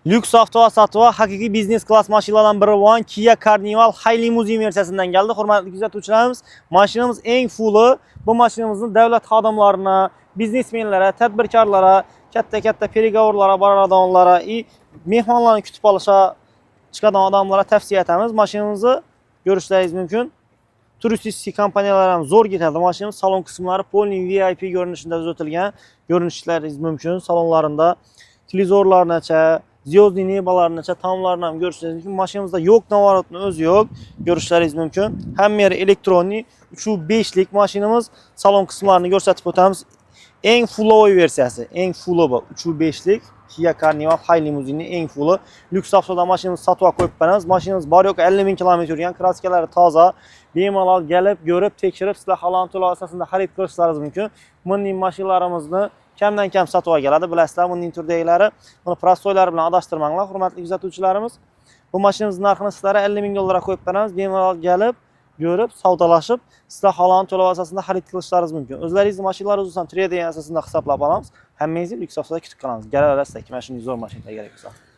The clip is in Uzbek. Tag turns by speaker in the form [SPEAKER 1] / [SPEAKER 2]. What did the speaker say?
[SPEAKER 1] Lüks avto satuvi haqiqiy biznes klass mashinalardan biri bo'lgan Kia Carnival High Limousine versiyasidan keldi. Hurmatli kuzatuvchilarimiz, mashinamiz eng fulli. Bu mashinamizni davlat xodimlarini, biznesmenlarga, tadbirkorlarga, katta переговорlarga boradiganlarga, mehmonlarni kutib olishga chiqadigan odamlarga tavsiya etamiz. Mashinamizni ko'rishlaringiz mumkin. Turistik kompaniyalar ham zo'r ketadi. Mashinamiz salon qismlari polni VIP ko'rinishida tuzatilgan. Ko'rishlaringiz mumkin. Salonlarida televizorlarnacha, Звездный nebalarnacha taomlarni ham ko'rishlaringiz mumkin. Mashinamizda yo'q navorotni o'zi yo'q. Ko'rishlaringiz mumkin. Hamma yeri elektronik 3.5 lik mashinamiz. Salon qismlarini ko'rsatib o'tamiz. Eng fulloy versiyasi, eng fulli bu 3.5 lik Kia Carnival High Limousine eng fulli. Lyuks avtoda mashinamizni sotib qo'yib beramiz. Mashinamiz bor yo'q 50 ming kilometr yurgan, kraskalari toza. Bemalol kelib, ko'rib, tekshirib, sizlar halol to'lov asosida xarid qilishlaringiz mumkin. Bunday mashinalarimizni kamdan kam sotib oladi. Bilasizlar, bunday turdagilari buni prostoylar bilan adashtirmanglar, hurmatli kuzatuvchilarimiz. Bu mashinamizning narxini sizlarga 50 ming dollarga qo'yib beramiz. Bemalol kelib, ko'rib, savdolashib, sizlar halol to'lov asosida xarid qilishlaringiz mumkin. O'zlaringizni mashinalaringizni ham trading asosida hisoblab olamiz. Hammangizni lyuks avtoda kutib qolamiz. Galaverasizlar, mana shunday zo'r mashinalar kerak bo'lsa.